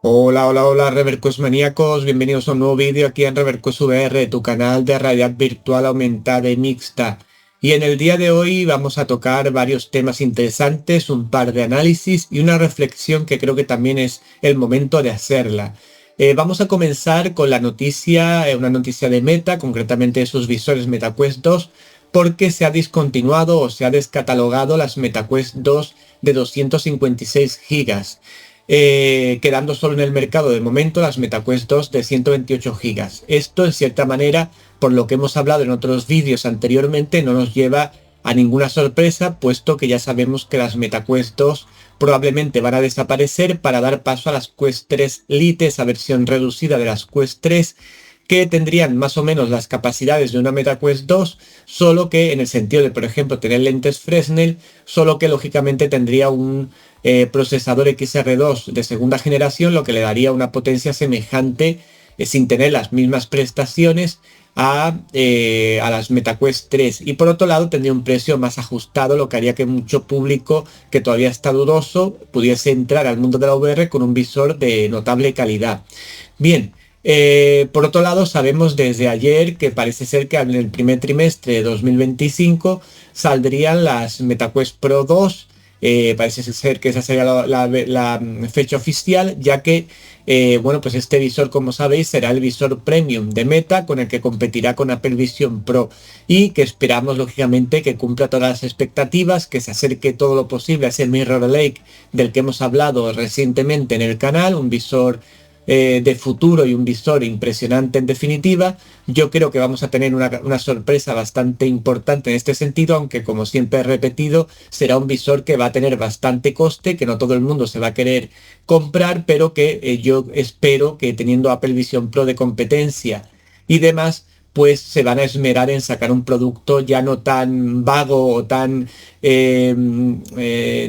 Hola, hola, hola, Revercos maníacos, bienvenidos a un nuevo vídeo aquí en Revercos VR, tu canal de realidad virtual aumentada y mixta. Y en el día de hoy vamos a tocar varios temas interesantes, un par de análisis y una reflexión que creo que también es el momento de hacerla. Vamos a comenzar con la noticia, una noticia de Meta, concretamente de sus visores MetaQuest 2, porque se ha discontinuado o se ha descatalogado las MetaQuest 2 de 256 gigas, quedando solo en el mercado de momento las MetaQuest 2 de 128 gigas. Esto, en cierta manera, por lo que hemos hablado en otros vídeos anteriormente, no nos lleva a ninguna sorpresa, puesto que ya sabemos que las MetaQuest 2 probablemente van a desaparecer para dar paso a las Quest 3 Lite, esa versión reducida de las Quest 3, que tendrían más o menos las capacidades de una MetaQuest 2, solo que en el sentido de, por ejemplo, tener lentes Fresnel, solo que lógicamente tendría un procesador XR2 de segunda generación, lo que le daría una potencia semejante, sin tener las mismas prestaciones, a las MetaQuest 3. Y por otro lado tendría un precio más ajustado, lo que haría que mucho público que todavía está dudoso pudiese entrar al mundo de la VR con un visor de notable calidad. Bien. Por otro lado, sabemos desde ayer que parece ser que en el primer trimestre de 2025 saldrían las MetaQuest Pro 2. Parece ser que esa sería la fecha oficial, ya que bueno, pues este visor, como sabéis, será el visor premium de Meta con el que competirá con Apple Vision Pro y que esperamos lógicamente que cumpla todas las expectativas, que se acerque todo lo posible a ese Mirror Lake del que hemos hablado recientemente en el canal, un visor de futuro y un visor impresionante en definitiva. Yo creo que vamos a tener una sorpresa bastante importante en este sentido, aunque como siempre he repetido, será un visor que va a tener bastante coste, que no todo el mundo se va a querer comprar, pero que yo espero que teniendo Apple Vision Pro de competencia y demás, pues se van a esmerar en sacar un producto ya no tan vago o tan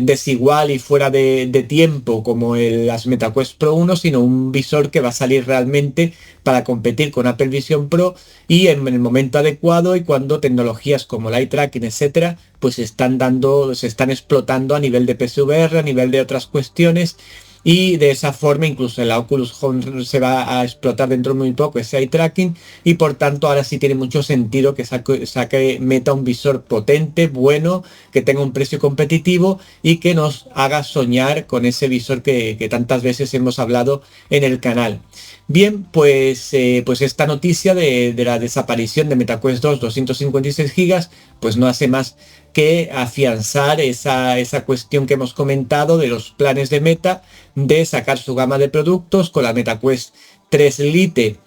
desigual y fuera de tiempo como las MetaQuest Pro 1, sino un visor que va a salir realmente para competir con Apple Vision Pro y en el momento adecuado y cuando tecnologías como el eye tracking, etcétera, pues se están explotando a nivel de PSVR, a nivel de otras cuestiones. Y de esa forma incluso en la Oculus Home se va a explotar dentro de muy poco ese eye tracking y por tanto ahora sí tiene mucho sentido que saque Meta un visor potente, bueno, que tenga un precio competitivo y que nos haga soñar con ese visor que tantas veces hemos hablado en el canal. Bien, pues esta noticia de la desaparición de MetaQuest 2 256 gigas, pues no hace más que afianzar esa cuestión que hemos comentado de los planes de Meta de sacar su gama de productos con la MetaQuest 3 Lite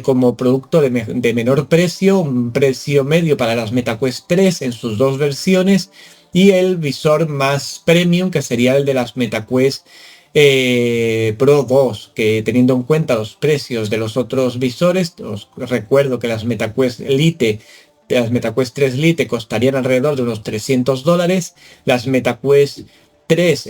como producto de menor precio, un precio medio para las MetaQuest 3 en sus dos versiones y el visor más premium que sería el de las MetaQuest Pro 2, que teniendo en cuenta los precios de los otros visores, os recuerdo que las MetaQuest Lite, las MetaQuest 3 Lite costarían alrededor de unos $300, las MetaQuest 3,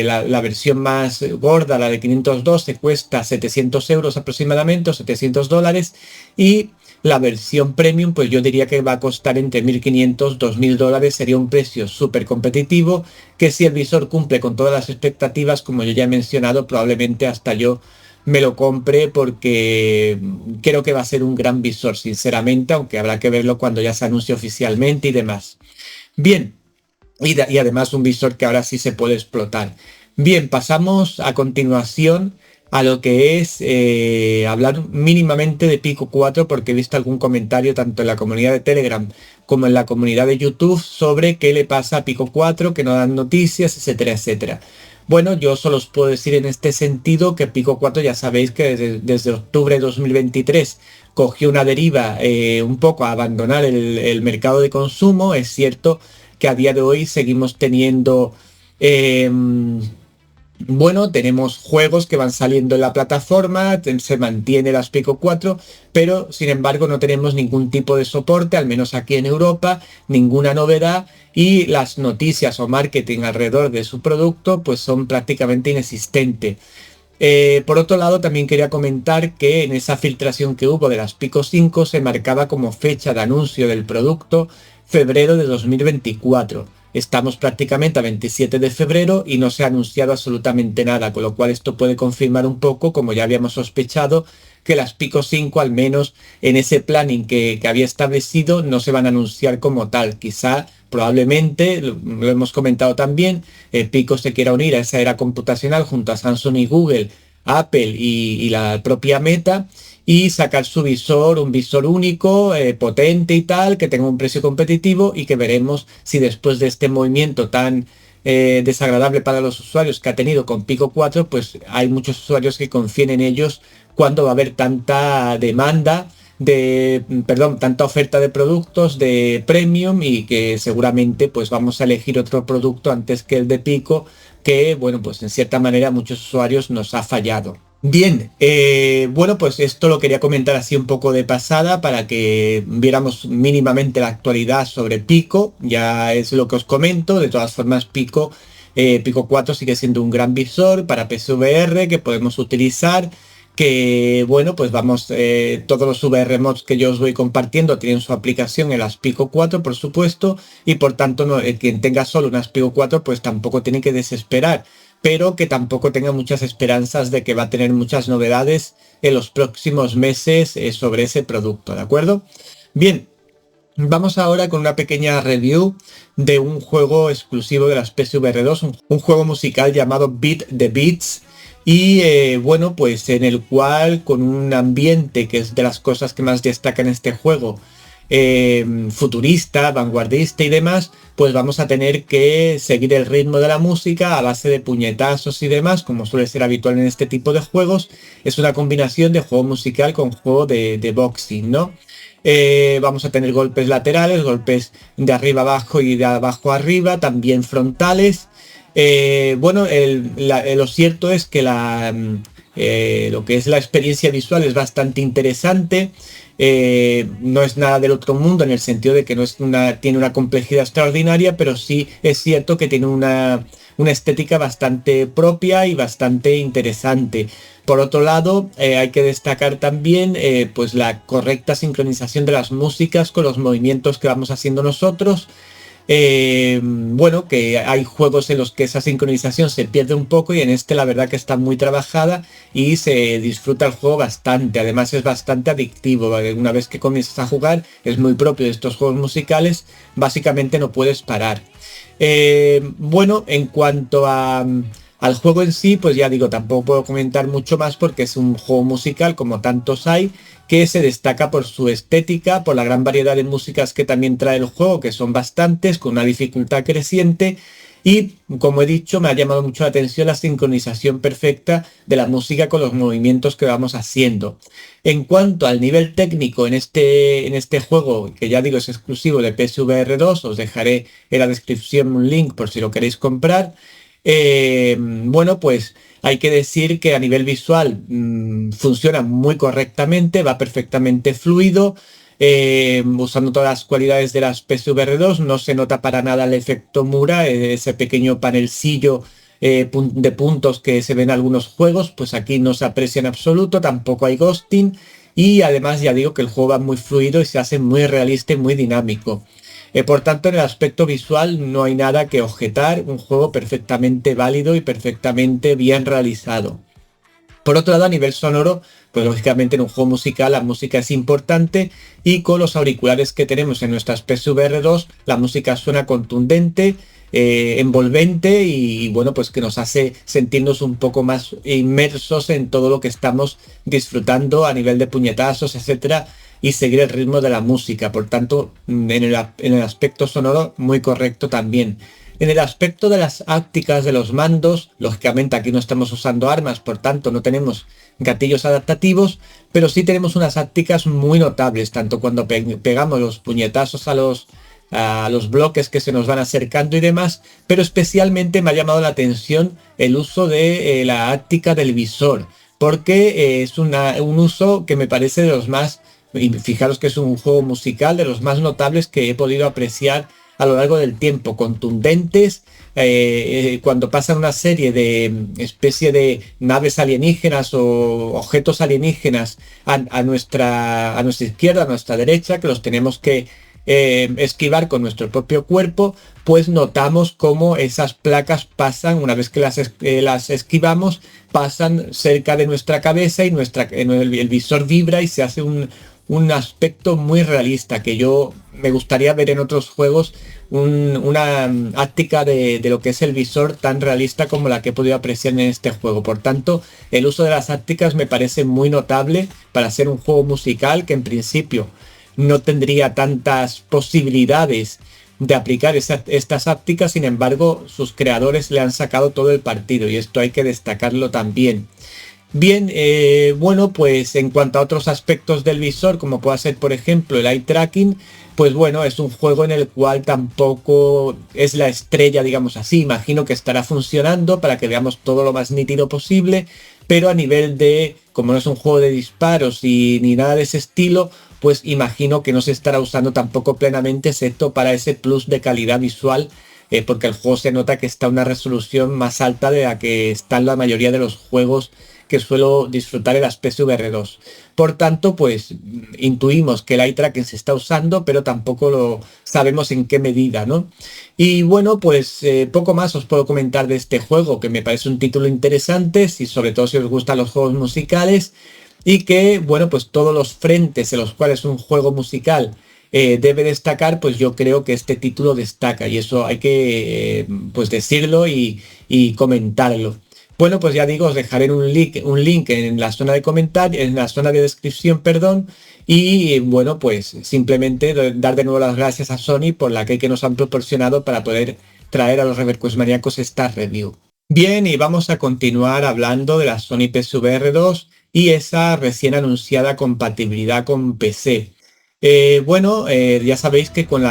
la versión más gorda, la de 512, cuesta 700 euros aproximadamente, o $700, y la versión premium, pues yo diría que va a costar entre 1.500 $2.000, sería un precio súper competitivo, que si el visor cumple con todas las expectativas, como yo ya he mencionado, probablemente hasta yo me lo compre porque creo que va a ser un gran visor, sinceramente, aunque habrá que verlo cuando ya se anuncie oficialmente y demás. Bien. Y además un visor que ahora sí se puede explotar. Bien, pasamos a continuación a lo que es hablar mínimamente de Pico 4 porque he visto algún comentario tanto en la comunidad de Telegram como en la comunidad de YouTube sobre qué le pasa a Pico 4, que no dan noticias, etcétera, etcétera. Bueno, yo solo os puedo decir en este sentido que Pico 4 ya sabéis que desde octubre de 2023 cogió una deriva un poco a abandonar el mercado de consumo. Es cierto que a día de hoy seguimos teniendo, eh, bueno, tenemos juegos que van saliendo en la plataforma, se mantiene las Pico 4, pero sin embargo no tenemos ningún tipo de soporte, al menos aquí en Europa, ninguna novedad y las noticias o marketing alrededor de su producto pues son prácticamente inexistentes. Por otro lado, también quería comentar que en esa filtración que hubo de las Pico 5 se marcaba como fecha de anuncio del producto febrero de 2024. estamos prácticamente a 27 de febrero y no se ha anunciado absolutamente nada, con lo cual esto puede confirmar un poco, como ya habíamos sospechado, que las Pico 5, al menos en ese planning que había establecido, no se van a anunciar como tal. Quizá, probablemente, lo hemos comentado también, Pico se quiera unir a esa era computacional junto a Samsung y Google, Apple y la propia Meta, y sacar su visor, un visor único, potente y tal, que tenga un precio competitivo, y que veremos si después de este movimiento tan desagradable para los usuarios que ha tenido con Pico 4, pues hay muchos usuarios que confíen en ellos cuando va a haber tanta demanda tanta oferta de productos de premium, y que seguramente pues vamos a elegir otro producto antes que el de Pico, que bueno, pues en cierta manera a muchos usuarios nos ha fallado. Bien, bueno, pues esto lo quería comentar así un poco de pasada para que viéramos mínimamente la actualidad sobre Pico. Ya es lo que os comento. De todas formas, Pico 4 sigue siendo un gran visor para PSVR que podemos utilizar. Que bueno, pues vamos, todos los VR mods que yo os voy compartiendo tienen su aplicación en las Pico 4, por supuesto, y por tanto quien tenga solo unas Pico 4 pues tampoco tiene que desesperar, pero que tampoco tenga muchas esperanzas de que va a tener muchas novedades en los próximos meses sobre ese producto, ¿de acuerdo? Bien, vamos ahora con una pequeña review de un juego exclusivo de las PSVR 2, un juego musical llamado Beat the Beats. Y bueno, pues en el cual, con un ambiente que es de las cosas que más destaca en este juego, futurista, vanguardista y demás, pues vamos a tener que seguir el ritmo de la música a base de puñetazos y demás, como suele ser habitual en este tipo de juegos. Es una combinación de juego musical con juego de boxing, ¿no? Vamos a tener golpes laterales, golpes de arriba abajo y de abajo arriba, también frontales. Bueno, lo cierto es que lo que es la experiencia visual es bastante interesante. No es nada del otro mundo en el sentido de que tiene una complejidad extraordinaria, pero sí es cierto que tiene una estética bastante propia y bastante interesante. Por otro lado, hay que destacar también pues la correcta sincronización de las músicas con los movimientos que vamos haciendo nosotros. Bueno, que hay juegos en los que esa sincronización se pierde un poco, y en este la verdad que está muy trabajada y se disfruta el juego bastante. Además es bastante adictivo. Una vez que comienzas a jugar, es muy propio de estos juegos musicales, básicamente no puedes parar. Bueno, en cuanto al juego en sí, pues ya digo, tampoco puedo comentar mucho más porque es un juego musical como tantos hay, que se destaca por su estética, por la gran variedad de músicas que también trae el juego, que son bastantes, con una dificultad creciente. Y como he dicho, me ha llamado mucho la atención la sincronización perfecta de la música con los movimientos que vamos haciendo. En cuanto al nivel técnico en este juego, que ya digo es exclusivo de PSVR 2, os dejaré en la descripción un link por si lo queréis comprar. Bueno, pues hay que decir que a nivel visual funciona muy correctamente, va perfectamente fluido, usando todas las cualidades de las PSVR 2, no se nota para nada el efecto Mura, ese pequeño panelcillo de puntos que se ven en algunos juegos, pues aquí no se aprecia en absoluto, tampoco hay ghosting, y además ya digo que el juego va muy fluido y se hace muy realista y muy dinámico. Por tanto, en el aspecto visual no hay nada que objetar, un juego perfectamente válido y perfectamente bien realizado. Por otro lado, a nivel sonoro, pues lógicamente en un juego musical la música es importante, y con los auriculares que tenemos en nuestras PSVR 2 la música suena contundente, envolvente, y bueno, pues que nos hace sentirnos un poco más inmersos en todo lo que estamos disfrutando a nivel de puñetazos, etcétera, y seguir el ritmo de la música. Por tanto, en el aspecto sonoro muy correcto también. En el aspecto de las ápticas de los mandos, lógicamente aquí no estamos usando armas, por tanto no tenemos gatillos adaptativos, pero sí tenemos unas ápticas muy notables, tanto cuando pegamos los puñetazos a los bloques que se nos van acercando y demás, pero especialmente me ha llamado la atención el uso de la áptica del visor, porque es un uso que me parece de los más, y fijaros que es un juego musical, de los más notables que he podido apreciar a lo largo del tiempo, contundentes. Cuando pasan una serie de especie de naves alienígenas o objetos alienígenas a nuestra izquierda, a nuestra derecha, que los tenemos que esquivar con nuestro propio cuerpo, pues notamos cómo esas placas pasan, una vez que las esquivamos, pasan cerca de nuestra cabeza y el visor vibra y se hace un aspecto muy realista que yo me gustaría ver en otros juegos, una áptica de lo que es el visor tan realista como la que he podido apreciar en este juego. Por tanto, el uso de las ápticas me parece muy notable para ser un juego musical que en principio no tendría tantas posibilidades de aplicar estas ápticas. Sin embargo, sus creadores le han sacado todo el partido y esto hay que destacarlo también. Bien, bueno, pues en cuanto a otros aspectos del visor, como puede ser por ejemplo el eye tracking, pues bueno, es un juego en el cual tampoco es la estrella, digamos así. Imagino que estará funcionando para que veamos todo lo más nítido posible, pero a nivel de, como no es un juego de disparos y ni nada de ese estilo, pues imagino que no se estará usando tampoco plenamente, excepto para ese plus de calidad visual, porque el juego se nota que está a una resolución más alta de la que está en la mayoría de los juegos que suelo disfrutar en las PSVR 2. Por tanto, pues intuimos que el eye tracking se está usando, pero tampoco lo sabemos en qué medida, ¿no? Y bueno, pues poco más os puedo comentar de este juego, que me parece un título interesante, sobre todo si os gustan los juegos musicales, y que, bueno, pues todos los frentes en los cuales un juego musical debe destacar, pues yo creo que este título destaca, y eso hay que pues decirlo y comentarlo. Bueno, pues ya digo, os dejaré un link en la zona de comentarios, en la zona de descripción, perdón. Y bueno, pues simplemente dar de nuevo las gracias a Sony por la que nos han proporcionado para poder traer a los Reverquest maníacos esta review. Bien, y vamos a continuar hablando de la Sony PSVR 2 y esa recién anunciada compatibilidad con PC. Bueno, ya sabéis que con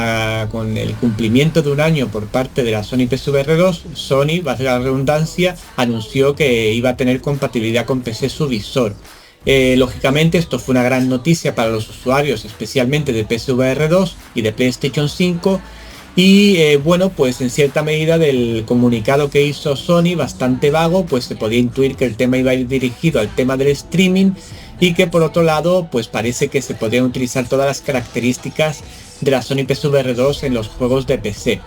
el cumplimiento de un año por parte de la Sony PSVR 2, Sony, va a ser la redundancia, anunció que iba a tener compatibilidad con PC su visor. Lógicamente esto fue una gran noticia para los usuarios, especialmente de PSVR 2 y de PlayStation 5. Y bueno, pues en cierta medida del comunicado que hizo Sony, bastante vago, pues se podía intuir que el tema iba a ir dirigido al tema del streaming, y que por otro lado pues parece que se podrían utilizar todas las características de la Sony PSVR 2 en los juegos de PC.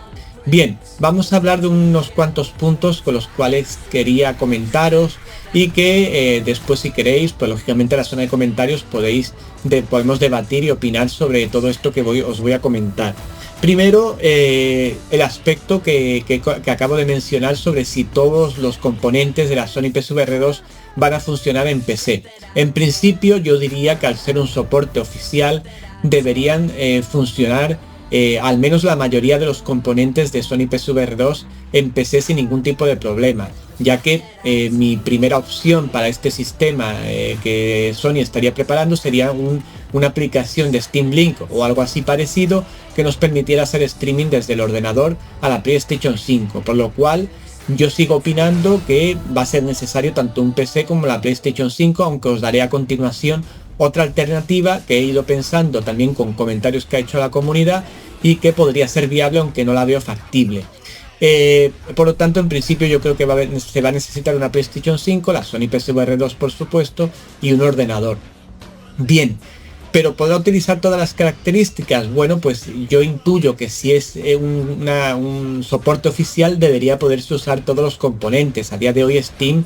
Bien, vamos a hablar de unos cuantos puntos con los cuales quería comentaros y que después, si queréis, pues lógicamente en la zona de comentarios podemos debatir y opinar sobre todo esto que os voy a comentar. Primero, el aspecto que acabo de mencionar sobre si todos los componentes de la Sony PSVR 2 van a funcionar en PC. En principio yo diría que al ser un soporte oficial deberían funcionar al menos la mayoría de los componentes de Sony PSVR 2 en PC sin ningún tipo de problema, ya que mi primera opción para este sistema que Sony estaría preparando sería una aplicación de Steam Link o algo así parecido que nos permitiera hacer streaming desde el ordenador a la PlayStation 5, por lo cual yo sigo opinando que va a ser necesario tanto un PC como la PlayStation 5, aunque os daré a continuación otra alternativa que he ido pensando también con comentarios que ha hecho la comunidad y que podría ser viable, aunque no la veo factible. Por lo tanto, en principio yo creo que se va a necesitar una PlayStation 5, la Sony PSVR 2 por supuesto, y un ordenador. Bien, pero ¿podrá utilizar todas las características? Bueno, pues yo intuyo que si es un soporte oficial debería poderse usar todos los componentes. A día de hoy Steam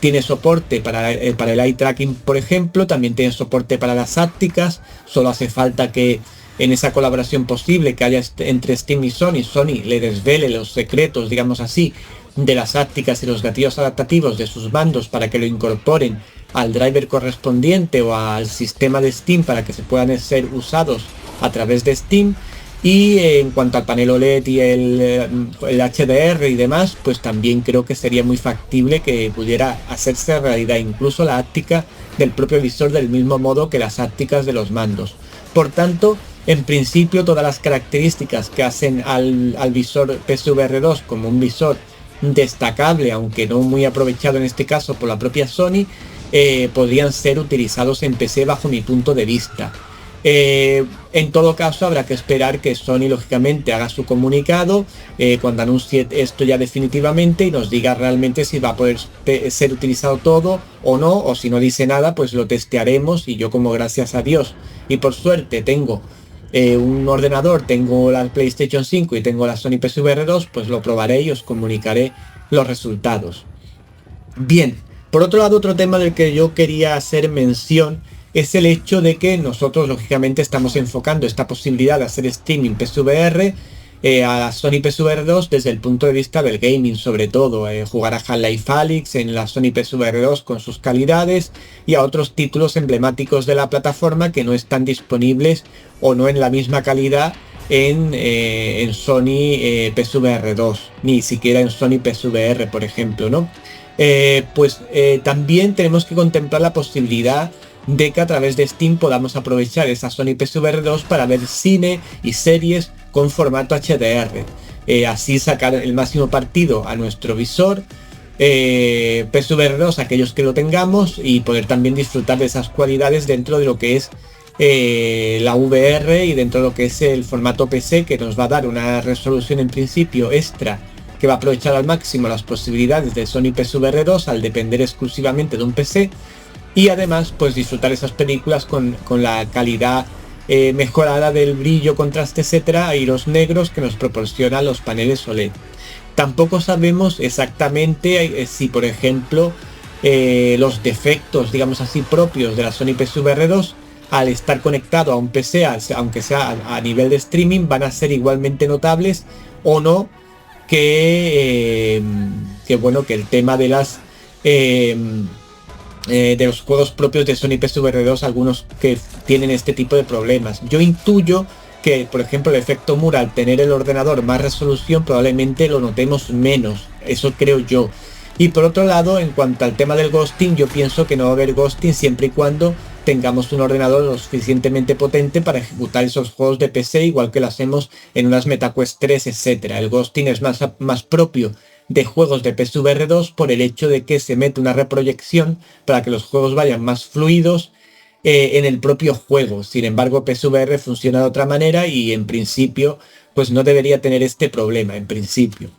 tiene soporte para el eye tracking, por ejemplo, también tiene soporte para las ápticas. Solo hace falta que en esa colaboración posible que haya entre Steam y Sony le desvele los secretos, digamos así, de las ápticas y los gatillos adaptativos de sus mandos para que lo incorporen al driver correspondiente o al sistema de Steam para que se puedan ser usados a través de Steam. Y en cuanto al panel OLED y el HDR y demás, pues también creo que sería muy factible que pudiera hacerse realidad incluso la áptica del propio visor, del mismo modo que las ápticas de los mandos. Por tanto, en principio todas las características que hacen al visor PSVR 2 como un visor destacable, aunque no muy aprovechado en este caso por la propia Sony, podrían ser utilizados en PC bajo mi punto de vista. En todo caso habrá que esperar que Sony lógicamente haga su comunicado cuando anuncie esto ya definitivamente y nos diga realmente si va a poder ser utilizado todo o no, o si no dice nada pues lo testearemos. Y yo, como gracias a Dios y por suerte tengo un ordenador, tengo la PlayStation 5 y tengo la Sony PSVR 2, pues lo probaré y os comunicaré los resultados. Bien, por otro lado, otro tema del que yo quería hacer mención es el hecho de que nosotros lógicamente estamos enfocando esta posibilidad de hacer streaming PSVR a la Sony PSVR 2 desde el punto de vista del gaming, sobre todo jugar a Half-Life Alyx en la Sony PSVR 2 con sus calidades y a otros títulos emblemáticos de la plataforma que no están disponibles o no en la misma calidad en Sony PSVR 2, ni siquiera en Sony PSVR, por ejemplo, ¿no? También tenemos que contemplar la posibilidad de que a través de Steam podamos aprovechar esa Sony PSVR 2 para ver cine y series con formato HDR. Así sacar el máximo partido a nuestro visor PSVR 2, aquellos que lo tengamos, y poder también disfrutar de esas cualidades dentro de lo que es la VR y dentro de lo que es el formato PC, que nos va a dar una resolución en principio extra que va a aprovechar al máximo las posibilidades de Sony PSVR 2 al depender exclusivamente de un PC, y además pues disfrutar esas películas con la calidad mejorada del brillo, contraste, etcétera, y los negros que nos proporcionan los paneles OLED. Tampoco sabemos exactamente si, por ejemplo, los defectos, digamos así, propios de la Sony PSVR 2 al estar conectado a un PC, aunque sea a nivel de streaming, van a ser igualmente notables o no, que el tema de las de los juegos propios de Sony PSVR 2, algunos que tienen este tipo de problemas. Yo intuyo que, por ejemplo, el efecto Moore, al tener el ordenador más resolución, probablemente lo notemos menos. Eso creo yo. Y por otro lado, en cuanto al tema del ghosting, yo pienso que no va a haber ghosting siempre y cuando tengamos un ordenador lo suficientemente potente para ejecutar esos juegos de PC, igual que lo hacemos en unas MetaQuest 3, etcétera. El ghosting es más propio de juegos de PSVR 2 por el hecho de que se mete una reproyección para que los juegos vayan más fluidos en el propio juego. Sin embargo, PSVR funciona de otra manera y en principio pues no debería tener este problema en principio.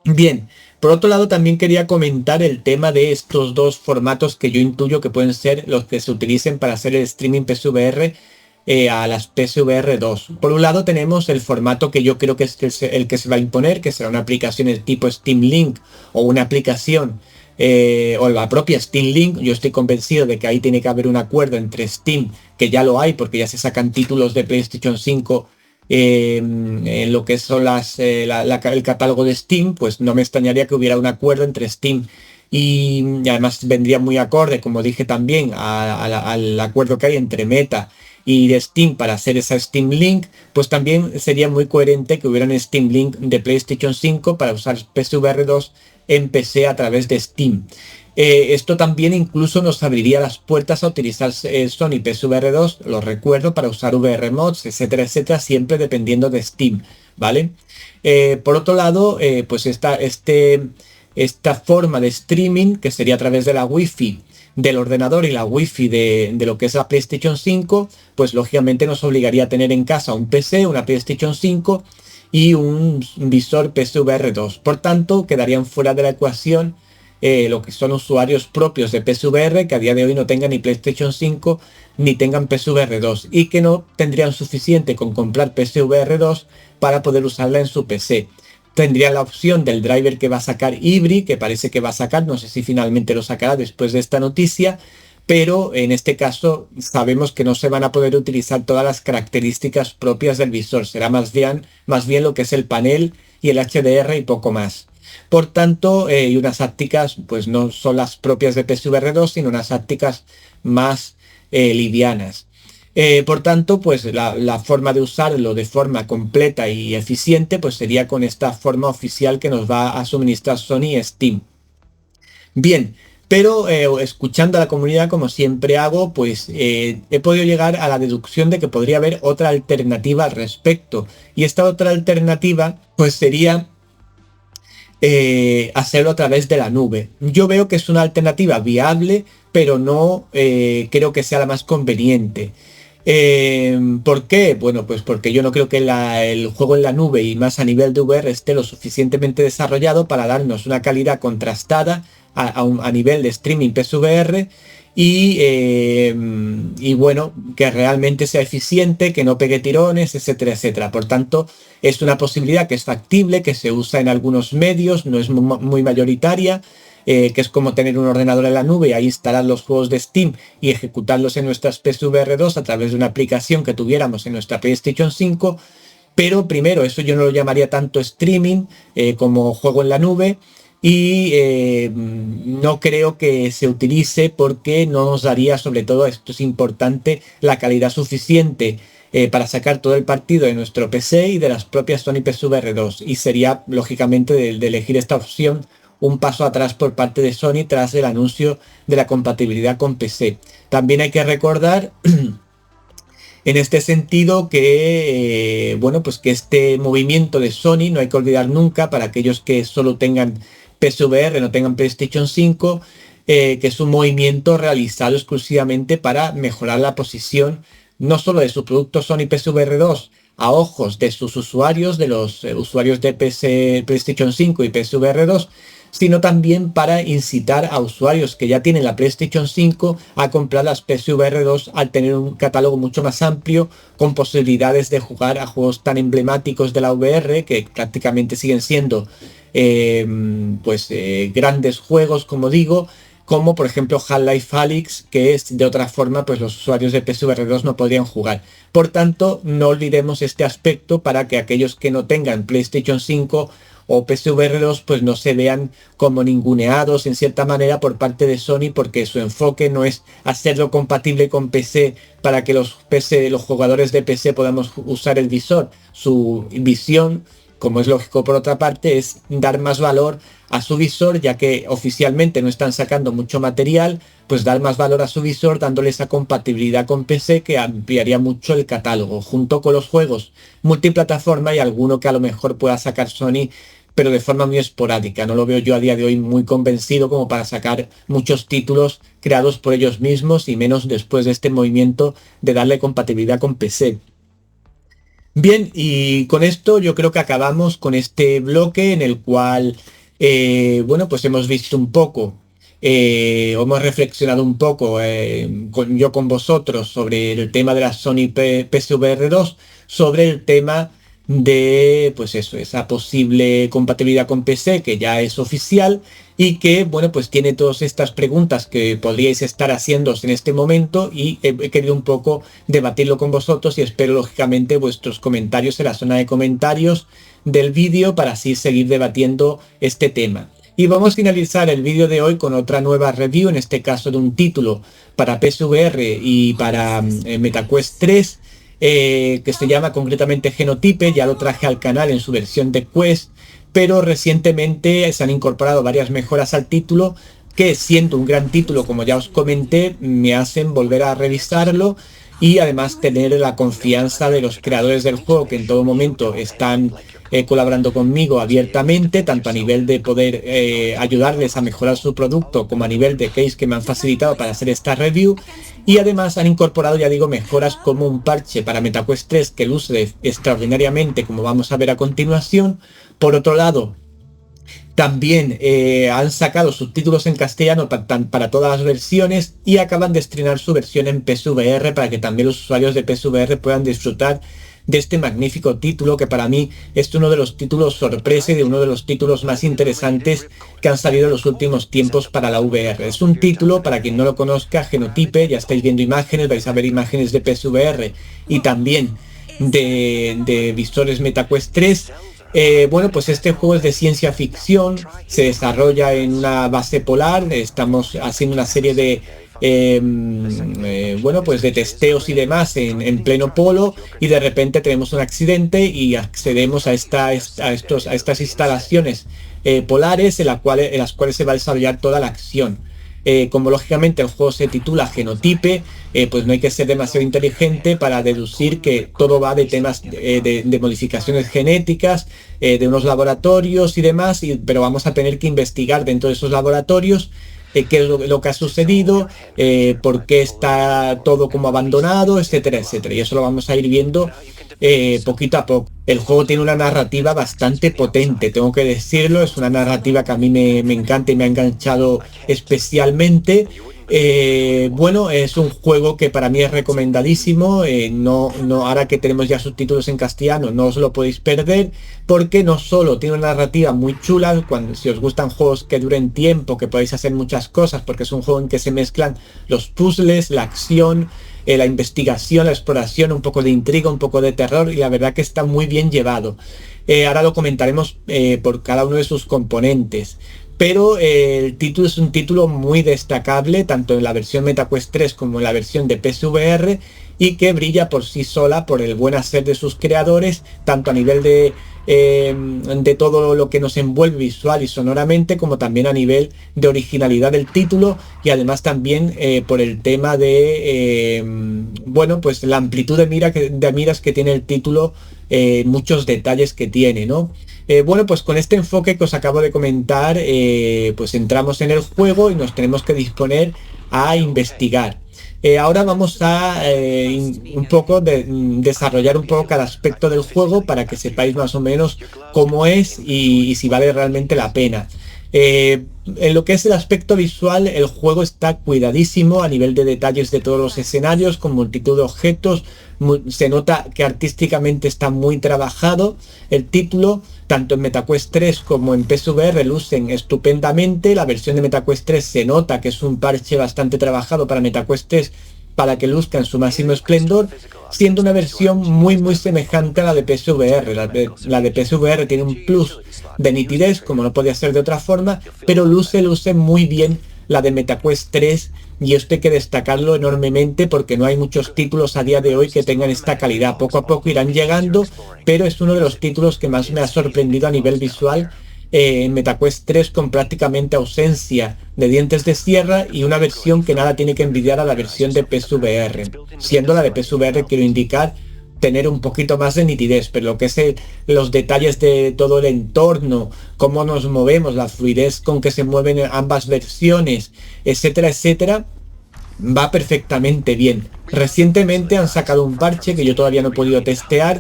Bien, por otro lado también quería comentar el tema de estos dos formatos que yo intuyo que pueden ser los que se utilicen para hacer el streaming PSVR a las PSVR 2. Por un lado tenemos el formato que yo creo que es el que se va a imponer, que será una aplicación de tipo Steam Link o una aplicación o la propia Steam Link. Yo estoy convencido de que ahí tiene que haber un acuerdo entre Steam, que ya lo hay porque ya se sacan títulos de PlayStation 5 en lo que son el catálogo de Steam. Pues no me extrañaría que hubiera un acuerdo entre Steam y además vendría muy acorde, como dije también, al acuerdo que hay entre Meta y de Steam para hacer esa Steam Link. Pues también sería muy coherente que hubiera un Steam Link de PlayStation 5 para usar PSVR 2 en PC a través de Steam. Esto también incluso nos abriría las puertas a utilizar Sony PSVR 2, lo recuerdo, para usar VR mods, etcétera, etcétera, siempre dependiendo de Steam, ¿vale? Por otro lado, pues esta forma de streaming, que sería a través de la Wi-Fi del ordenador y la Wi-Fi de lo que es la PlayStation 5, pues lógicamente nos obligaría a tener en casa un PC, una PlayStation 5 y un visor PSVR 2. Por tanto, quedarían fuera de la ecuación lo que son usuarios propios de PSVR que a día de hoy no tengan ni PlayStation 5 ni tengan PSVR 2 y que no tendrían suficiente con comprar PSVR 2 para poder usarla en su PC. Tendría la opción del driver que va a sacar Ibri, que parece que va a sacar, no sé si finalmente lo sacará después de esta noticia, pero en este caso sabemos que no se van a poder utilizar todas las características propias del visor, será más bien lo que es el panel y el HDR y poco más. Por tanto, y unas ápticas pues no son las propias de PSVR 2, sino unas ápticas más livianas. Por tanto, pues la forma de usarlo de forma completa y eficiente pues sería con esta forma oficial que nos va a suministrar Sony Steam. Bien, pero escuchando a la comunidad, como siempre hago, pues he podido llegar a la deducción de que podría haber otra alternativa al respecto. Y esta otra alternativa pues sería hacerlo a través de la nube. Yo veo que es una alternativa viable, pero no creo que sea la más conveniente. ¿Por qué? Bueno, pues porque yo no creo que el juego en la nube y más a nivel de VR esté lo suficientemente desarrollado para darnos una calidad contrastada a nivel de streaming PSVR y bueno, que realmente sea eficiente, que no pegue tirones, etcétera, etcétera. Por tanto, es una posibilidad que es factible, que se usa en algunos medios, no es muy mayoritaria, que es como tener un ordenador en la nube y ahí instalar los juegos de Steam y ejecutarlos en nuestras PSVR 2 a través de una aplicación que tuviéramos en nuestra PlayStation 5. Pero primero, eso yo no lo llamaría tanto streaming como juego en la nube, y no creo que se utilice porque no nos daría, sobre todo, esto es importante, la calidad suficiente para sacar todo el partido de nuestro PC y de las propias Sony PSVR 2, y sería lógicamente de elegir esta opción un paso atrás por parte de Sony tras el anuncio de la compatibilidad con PC. También hay que recordar en este sentido que, bueno, pues que este movimiento de Sony, no hay que olvidar nunca, para aquellos que solo tengan PSVR, no tengan PlayStation 5, que es un movimiento realizado exclusivamente para mejorar la posición no solo de su producto Sony PSVR 2 a ojos de sus usuarios, de los usuarios de PlayStation 5 y PSVR 2, sino también para incitar a usuarios que ya tienen la PlayStation 5 a comprar las PSVR 2 al tener un catálogo mucho más amplio, con posibilidades de jugar a juegos tan emblemáticos de la VR, que prácticamente siguen siendo grandes juegos, como digo, como por ejemplo Half-Life Alyx, que es de otra forma pues los usuarios de PSVR 2 no podrían jugar. Por tanto, no olvidemos este aspecto para que aquellos que no tengan PlayStation 5 o PSVR 2 pues no se vean como ninguneados en cierta manera por parte de Sony, porque su enfoque no es hacerlo compatible con PC para que los jugadores de PC podamos usar el visor. Su visión, como es lógico por otra parte, es dar más valor a su visor, ya que oficialmente no están sacando mucho material, pues dar más valor a su visor dándole esa compatibilidad con PC que ampliaría mucho el catálogo, junto con los juegos multiplataforma y alguno que a lo mejor pueda sacar Sony, pero de forma muy esporádica. No lo veo yo a día de hoy muy convencido como para sacar muchos títulos creados por ellos mismos, y menos después de este movimiento de darle compatibilidad con PC. Bien, y con esto yo creo que acabamos con este bloque en el cual, bueno, pues hemos visto un poco, hemos reflexionado un poco yo con vosotros sobre el tema de la Sony PSVR 2, sobre el tema de, pues eso, esa posible compatibilidad con PC que ya es oficial y que, bueno, pues tiene todas estas preguntas que podríais estar haciéndoos en este momento, y he querido un poco debatirlo con vosotros y espero lógicamente vuestros comentarios en la zona de comentarios del vídeo para así seguir debatiendo este tema. Y vamos a finalizar el vídeo de hoy con otra nueva review, en este caso de un título para PSVR y para MetaQuest 3, que se llama concretamente Genotype. Ya lo traje al canal en su versión de Quest, pero recientemente se han incorporado varias mejoras al título que, siendo un gran título, como ya os comenté, me hacen volver a revisarlo y además tener la confianza de los creadores del juego, que en todo momento están colaborando conmigo abiertamente, tanto a nivel de poder ayudarles a mejorar su producto como a nivel de case que me han facilitado para hacer esta review. Y además han incorporado, ya digo, mejoras como un parche para MetaQuest 3 que luce extraordinariamente, como vamos a ver a continuación. Por otro lado, también han sacado subtítulos en castellano para todas las versiones, y acaban de estrenar su versión en PSVR para que también los usuarios de PSVR puedan disfrutar de este magnífico título, que para mí es uno de los títulos sorpresa y de uno de los títulos más interesantes que han salido en los últimos tiempos para la VR. Es un título, para quien no lo conozca, Genotype, ya estáis viendo imágenes, vais a ver imágenes de PSVR y también de visores MetaQuest 3. Bueno, pues este juego es de ciencia ficción, se desarrolla en una base polar, estamos haciendo una serie de bueno, pues de testeos y demás en pleno polo, y de repente tenemos un accidente y accedemos a estas instalaciones polares en las cuales se va a desarrollar toda la acción. Como lógicamente el juego se titula Genotype, pues no hay que ser demasiado inteligente para deducir que todo va de temas de modificaciones genéticas, de unos laboratorios y demás, pero vamos a tener que investigar dentro de esos laboratorios qué es lo que ha sucedido, por qué está todo como abandonado, etcétera, etcétera. Y eso lo vamos a ir viendo poquito a poco. El juego tiene una narrativa bastante potente, tengo que decirlo, es una narrativa que a mí me encanta y me ha enganchado especialmente. Bueno, es un juego que para mí es recomendadísimo. Ahora que tenemos ya subtítulos en castellano, no os lo podéis perder, porque no solo tiene una narrativa muy chula, si os gustan juegos que duren tiempo, que podéis hacer muchas cosas, porque es un juego en que se mezclan los puzzles, la acción, la investigación, la exploración, un poco de intriga, un poco de terror, y la verdad que está muy bien llevado. Ahora lo comentaremos por cada uno de sus componentes. Pero el título es un título muy destacable, tanto en la versión MetaQuest 3 como en la versión de PSVR, y que brilla por sí sola por el buen hacer de sus creadores, tanto a nivel de todo lo que nos envuelve visual y sonoramente, como también a nivel de originalidad del título, y además también por el tema de bueno, pues la amplitud de miras que tiene el título, muchos detalles que tiene, ¿no? Bueno, pues con este enfoque que os acabo de comentar, pues entramos en el juego y nos tenemos que disponer a investigar. Ahora vamos a desarrollar un poco cada aspecto del juego para que sepáis más o menos cómo es y si vale realmente la pena. En lo que es el aspecto visual, el juego está cuidadísimo a nivel de detalles de todos los escenarios, con multitud de objetos. Se nota que artísticamente está muy trabajado. El título, tanto en MetaQuest 3 como en PSVR, lucen estupendamente. La versión de MetaQuest 3 se nota que es un parche bastante trabajado para MetaQuest 3, para que luzca en su máximo esplendor, siendo una versión muy semejante a la de PSVR. La de PSVR tiene un plus de nitidez, como no podía ser de otra forma, pero luce muy bien la de MetaQuest 3, y esto hay que destacarlo enormemente porque no hay muchos títulos a día de hoy que tengan esta calidad. Poco a poco irán llegando, pero es uno de los títulos que más me ha sorprendido a nivel visual, en MetaQuest 3, con prácticamente ausencia de dientes de sierra y una versión que nada tiene que envidiar a la versión de PSVR, siendo la de PSVR, quiero indicar, tener un poquito más de nitidez, pero lo que es los detalles de todo el entorno, cómo nos movemos, la fluidez con que se mueven ambas versiones, etcétera, etcétera, va perfectamente bien. Recientemente han sacado un parche que yo todavía no he podido testear,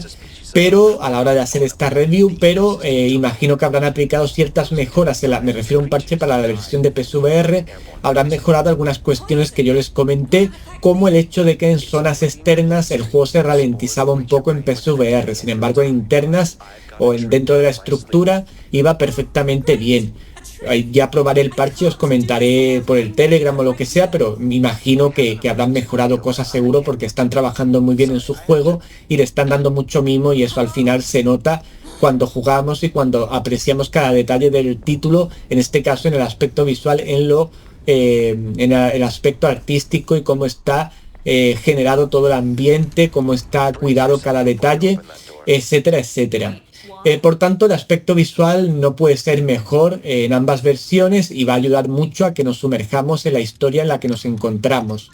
pero a la hora de hacer esta review, pero imagino que habrán aplicado ciertas mejoras, me refiero a un parche para la versión de PSVR, habrán mejorado algunas cuestiones que yo les comenté, como el hecho de que en zonas externas el juego se ralentizaba un poco en PSVR, sin embargo en internas o dentro de la estructura iba perfectamente bien. Ya probaré el parche, os comentaré por el Telegram o lo que sea, pero me imagino que habrán mejorado cosas seguro, porque están trabajando muy bien en su juego y le están dando mucho mimo, y eso al final se nota cuando jugamos y cuando apreciamos cada detalle del título, en este caso en el aspecto visual, en el aspecto artístico y cómo está generado todo el ambiente, cómo está cuidado cada detalle, etcétera, etcétera. Por tanto, el aspecto visual no puede ser mejor en ambas versiones y va a ayudar mucho a que nos sumerjamos en la historia en la que nos encontramos.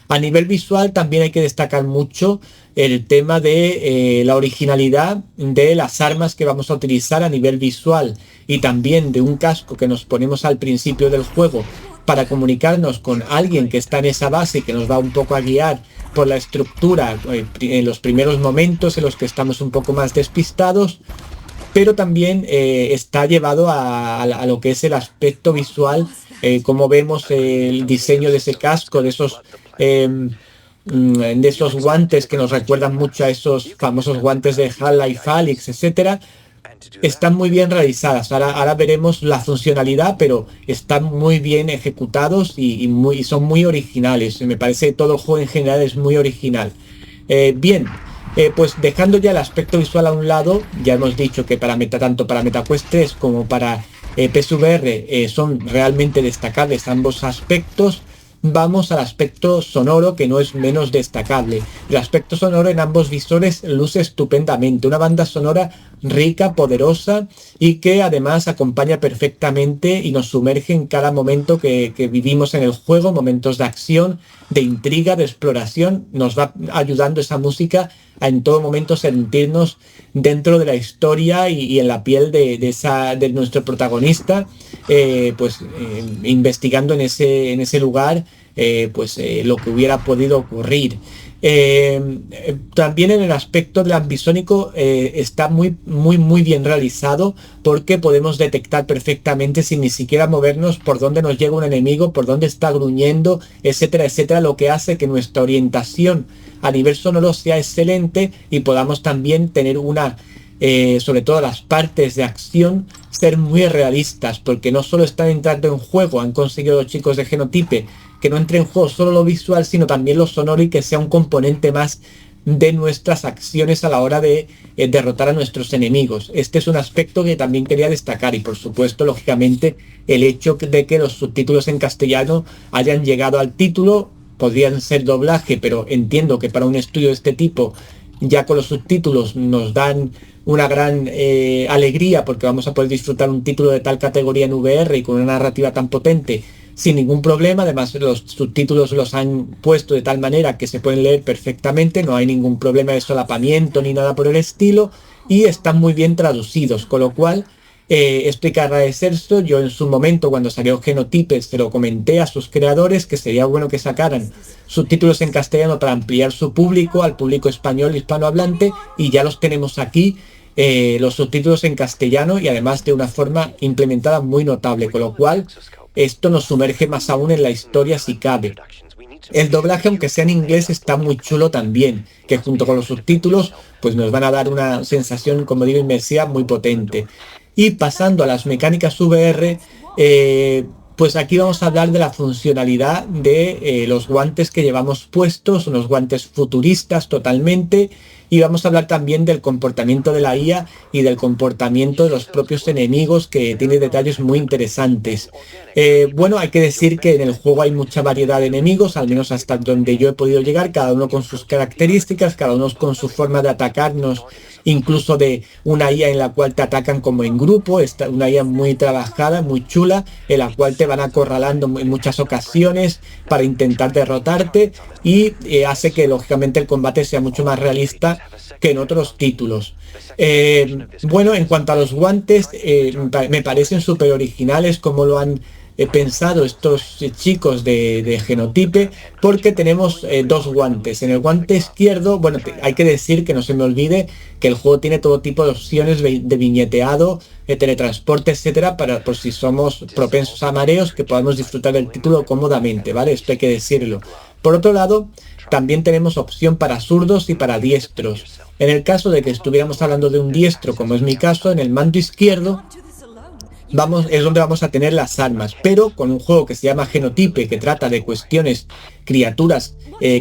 A nivel visual también hay que destacar mucho el tema de la originalidad de las armas que vamos a utilizar a nivel visual, y también de un casco que nos ponemos al principio del juego para comunicarnos con alguien que está en esa base y que nos va un poco a guiar por la estructura en los primeros momentos en los que estamos un poco más despistados. Pero también está llevado a lo que es el aspecto visual, como vemos el diseño de ese casco, de esos guantes que nos recuerdan mucho a esos famosos guantes de Half-Life Alyx, etcétera. Están muy bien realizadas. Ahora veremos la funcionalidad, pero están muy bien ejecutados y son muy originales. Me parece que todo el juego en general es muy original. Bien. Pues dejando ya el aspecto visual a un lado, ya hemos dicho que tanto para MetaQuest 3 como para PSVR son realmente destacables ambos aspectos. Vamos al aspecto sonoro, que no es menos destacable. El aspecto sonoro en ambos visores luce estupendamente, una banda sonora rica, poderosa, y que además acompaña perfectamente y nos sumerge en cada momento que vivimos en el juego, momentos de acción, de intriga, de exploración. Nos va ayudando esa música a en todo momento sentirnos dentro de la historia y en la piel de nuestro protagonista, investigando en ese lugar lo que hubiera podido ocurrir. También en el aspecto del ambisónico está muy bien realizado, porque podemos detectar perfectamente sin ni siquiera movernos por dónde nos llega un enemigo, por dónde está gruñendo, etcétera, etcétera, lo que hace que nuestra orientación a nivel sonoro sea excelente y podamos también tener sobre todo las partes de acción, ser muy realistas, porque no solo están entrando en juego, han conseguido los chicos de Genotype que no entre en juego solo lo visual, sino también lo sonoro, y que sea un componente más de nuestras acciones a la hora de derrotar a nuestros enemigos. Este es un aspecto que también quería destacar, y por supuesto, lógicamente, el hecho de que los subtítulos en castellano hayan llegado al título. Podrían ser doblaje, pero entiendo que para un estudio de este tipo, ya con los subtítulos nos dan una gran alegría, porque vamos a poder disfrutar un título de tal categoría en VR y con una narrativa tan potente sin ningún problema. Además, los subtítulos los han puesto de tal manera que se pueden leer perfectamente, no hay ningún problema de solapamiento ni nada por el estilo, y están muy bien traducidos, con lo cual esto hay que agradecerlo. Yo en su momento, cuando salió Genotype, se lo comenté a sus creadores que sería bueno que sacaran subtítulos en castellano para ampliar su público, al público español hispanohablante, y ya los tenemos aquí, los subtítulos en castellano, y además de una forma implementada muy notable, con lo cual esto nos sumerge más aún en la historia si cabe. El doblaje, aunque sea en inglés, está muy chulo también, que junto con los subtítulos pues nos van a dar una sensación, como digo, inmersiva muy potente. Y pasando a las mecánicas VR, pues aquí vamos a hablar de la funcionalidad de los guantes que llevamos puestos, unos guantes futuristas totalmente, y vamos a hablar también del comportamiento de la IA y del comportamiento de los propios enemigos, que tiene detalles muy interesantes. Bueno, hay que decir que en el juego hay mucha variedad de enemigos, al menos hasta donde yo he podido llegar, cada uno con sus características, cada uno con su forma de atacarnos, incluso de una IA en la cual te atacan como en grupo, una IA muy trabajada, muy chula, en la cual te van acorralando en muchas ocasiones para intentar derrotarte, y hace que lógicamente el combate sea mucho más realista que en otros títulos. Bueno, en cuanto a los guantes, me parecen súper originales como lo han pensado estos chicos de Genotype, porque tenemos dos guantes. En el guante izquierdo, bueno, hay que decir, que no se me olvide, que el juego tiene todo tipo de opciones de viñeteado, teletransporte, etcétera, por si somos propensos a mareos, que podamos disfrutar del título cómodamente, ¿vale? Esto hay que decirlo. Por otro lado, también tenemos opción para zurdos y para diestros. En el caso de que estuviéramos hablando de un diestro, como es mi caso, en el mando izquierdo es donde vamos a tener las armas, pero con un juego que se llama Genotype, que trata de cuestiones, criaturas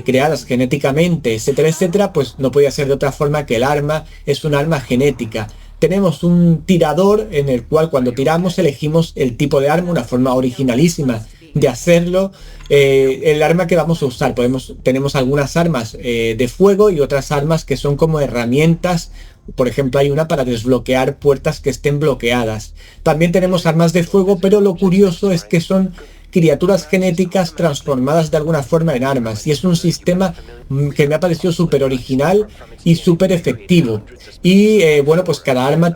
creadas genéticamente, etcétera, etcétera, pues no podía ser de otra forma que el arma es un arma genética. Tenemos un tirador en el cual cuando tiramos elegimos el tipo de arma, una forma originalísima de hacerlo. El arma que vamos a usar, tenemos algunas armas de fuego y otras armas que son como herramientas. Por ejemplo, hay una para desbloquear puertas que estén bloqueadas. También tenemos armas de fuego, pero lo curioso es que son criaturas genéticas transformadas de alguna forma en armas, y es un sistema que me ha parecido súper original y súper efectivo. Y bueno, pues cada arma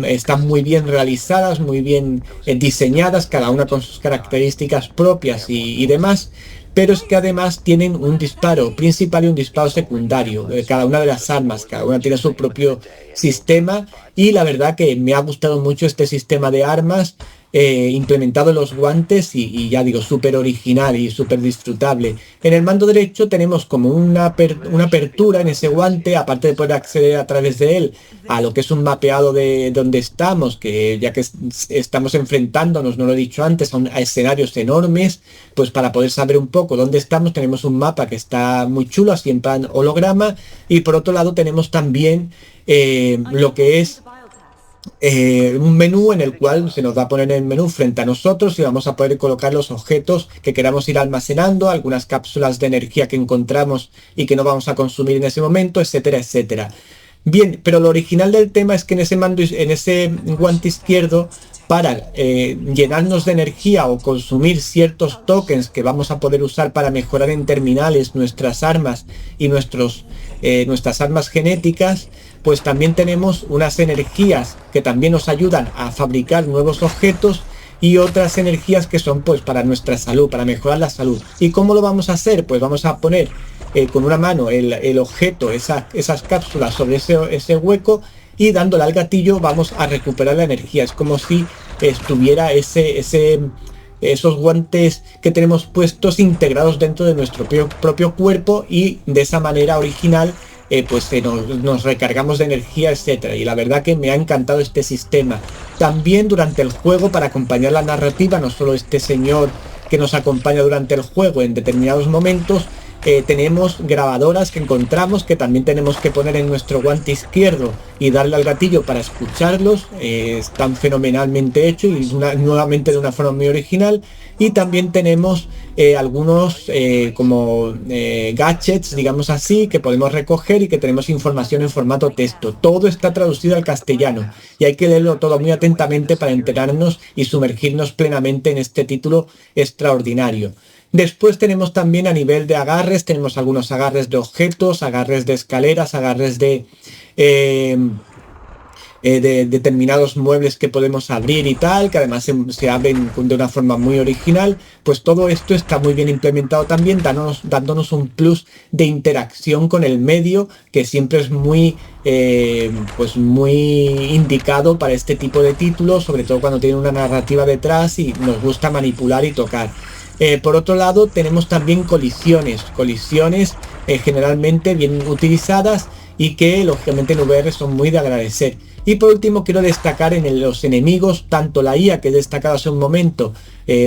están muy bien realizadas, muy bien diseñadas, cada una con sus características propias y demás. Pero es que además tienen un disparo principal y un disparo secundario. Cada una de las armas, cada una tiene su propio sistema, y la verdad que me ha gustado mucho este sistema de armas implementado en los guantes, y ya digo, súper original y súper disfrutable. En el mando derecho tenemos como una apertura en ese guante, aparte de poder acceder a través de él a lo que es un mapeado de donde estamos, que ya que estamos enfrentándonos, no lo he dicho antes, a escenarios enormes, pues para poder saber un poco dónde estamos tenemos un mapa que está muy chulo, así en plan holograma. Y por otro lado tenemos también lo que es un menú, en el cual se nos va a poner el menú frente a nosotros, y vamos a poder colocar los objetos que queramos ir almacenando, algunas cápsulas de energía que encontramos y que no vamos a consumir en ese momento, etcétera, etcétera. Bien, pero lo original del tema es que en ese guante izquierdo, para llenarnos de energía o consumir ciertos tokens que vamos a poder usar para mejorar en terminales nuestras armas y nuestras armas genéticas, pues también tenemos unas energías que también nos ayudan a fabricar nuevos objetos, y otras energías que son pues para nuestra salud, para mejorar la salud. ¿Y cómo lo vamos a hacer? Pues vamos a poner con una mano el objeto, esas cápsulas sobre ese hueco, y dándole al gatillo vamos a recuperar la energía. Es como si estuviera esos guantes que tenemos puestos integrados dentro de nuestro propio cuerpo, y de esa manera original pues nos recargamos de energía, etcétera. Y la verdad que me ha encantado este sistema. También durante el juego, para acompañar la narrativa, no solo este señor que nos acompaña durante el juego en determinados momentos, tenemos grabadoras que encontramos, que también tenemos que poner en nuestro guante izquierdo y darle al gatillo para escucharlos. Están fenomenalmente hechos y nuevamente de una forma muy original. Y también tenemos algunos como gadgets, digamos así, que podemos recoger y que tenemos información en formato texto. Todo está traducido al castellano y hay que leerlo todo muy atentamente para enterarnos y sumergirnos plenamente en este título extraordinario. Después tenemos también a nivel de agarres, tenemos algunos agarres de objetos, agarres de escaleras, agarres de determinados muebles que podemos abrir y tal, que además se abren de una forma muy original. Pues todo esto está muy bien implementado también, dándonos un plus de interacción con el medio, que siempre es muy indicado para este tipo de títulos, sobre todo cuando tiene una narrativa detrás y nos gusta manipular y tocar. Por otro lado, tenemos también colisiones generalmente bien utilizadas y que lógicamente en VR son muy de agradecer. Y por último quiero destacar en los enemigos, tanto la IA que he destacado hace un momento,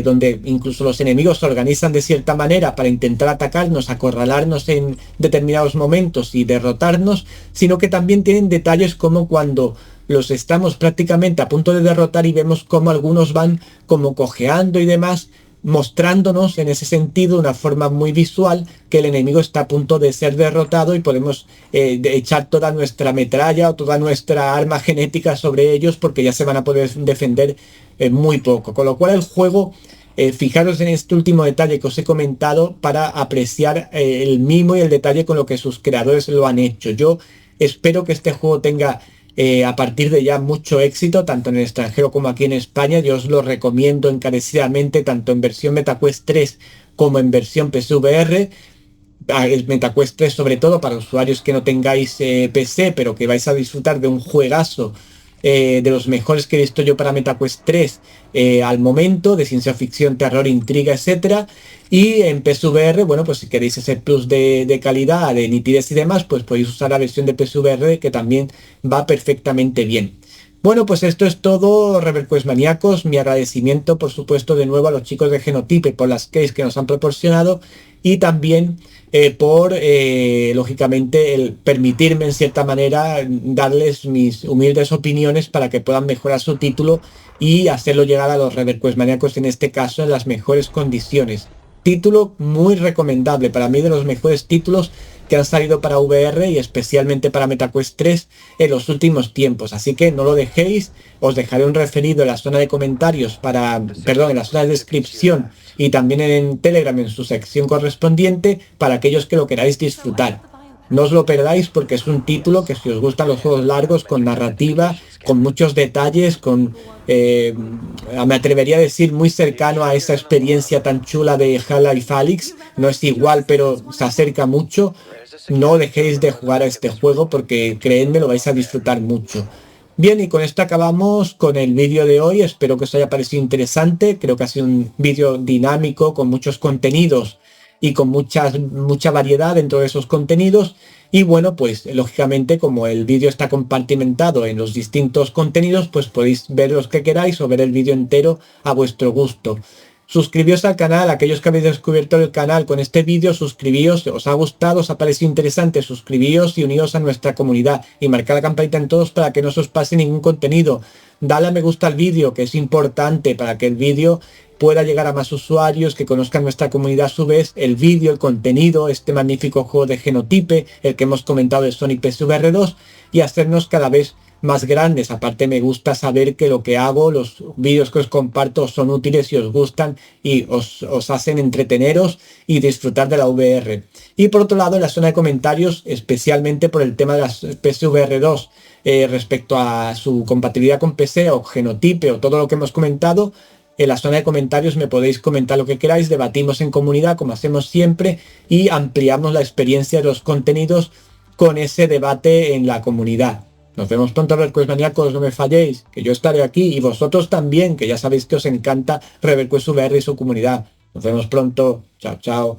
donde incluso los enemigos se organizan de cierta manera para intentar atacarnos, acorralarnos en determinados momentos y derrotarnos, sino que también tienen detalles como cuando los estamos prácticamente a punto de derrotar y vemos como algunos van como cojeando y demás, mostrándonos en ese sentido una forma muy visual que el enemigo está a punto de ser derrotado y podemos echar toda nuestra metralla o toda nuestra arma genética sobre ellos, porque ya se van a poder defender muy poco. Con lo cual el juego, fijaros en este último detalle que os he comentado para apreciar el mimo y el detalle con lo que sus creadores lo han hecho. Yo espero que este juego tenga a partir de ya mucho éxito, tanto en el extranjero como aquí en España. Yo os lo recomiendo encarecidamente, tanto en versión MetaQuest 3 como en versión PSVR. El MetaQuest 3 sobre todo para usuarios que no tengáis PC, pero que vais a disfrutar de un juegazo de los mejores que he visto yo para MetaQuest 3 al momento, de ciencia ficción, terror, intriga, etcétera. Y en PSVR, bueno, pues si queréis ese plus de calidad, de nitidez y demás, pues podéis usar la versión de PSVR, que también va perfectamente bien. Bueno, pues esto es todo, ReverQuest maníacos. Mi agradecimiento, por supuesto, de nuevo a los chicos de Genotype por las keys que nos han proporcionado, y también por, lógicamente, el permitirme, en cierta manera, darles mis humildes opiniones para que puedan mejorar su título y hacerlo llegar a los ReverQuest maníacos, en este caso, en las mejores condiciones. Título muy recomendable, para mí de los mejores títulos que han salido para VR y especialmente para MetaQuest 3 en los últimos tiempos. Así que no lo dejéis, os dejaré un referido en la zona de comentarios en la zona de descripción, y también en Telegram en su sección correspondiente, para aquellos que lo queráis disfrutar. No os lo perdáis, porque es un título que, si os gustan los juegos largos, con narrativa, con muchos detalles, me atrevería a decir muy cercano a esa experiencia tan chula de Half-Life Alyx. No es igual, pero se acerca mucho. No dejéis de jugar a este juego, porque creedme, lo vais a disfrutar mucho. Bien, y con esto acabamos con el vídeo de hoy. Espero que os haya parecido interesante. Creo que ha sido un vídeo dinámico, con muchos contenidos y con mucha variedad dentro de esos contenidos. Y bueno, pues lógicamente, como el vídeo está compartimentado en los distintos contenidos, pues podéis ver los que queráis o ver el vídeo entero a vuestro gusto. Suscribíos al canal, aquellos que habéis descubierto el canal con este vídeo, suscribíos, os ha gustado, os ha parecido interesante, suscribíos y uníos a nuestra comunidad, y marcad la campanita en todos para que no se os pase ningún contenido. Dale a me gusta al vídeo, que es importante para que el vídeo pueda llegar a más usuarios, que conozcan nuestra comunidad a su vez, el vídeo, el contenido, este magnífico juego de Genotype, el que hemos comentado de Sonic PSVR 2, y hacernos cada vez más grandes. Aparte, me gusta saber que lo que hago, los vídeos que os comparto, son útiles y os gustan y os hacen entreteneros y disfrutar de la VR. Y por otro lado, en la zona de comentarios, especialmente por el tema de las PSVR 2, respecto a su compatibilidad con PC o Genotype o todo lo que hemos comentado, en la zona de comentarios me podéis comentar lo que queráis, debatimos en comunidad como hacemos siempre y ampliamos la experiencia de los contenidos con ese debate en la comunidad. Nos vemos pronto, Reverquest maníacos, no me falléis, que yo estaré aquí y vosotros también, que ya sabéis que os encanta Reverquest VR y su comunidad. Nos vemos pronto. Chao, chao.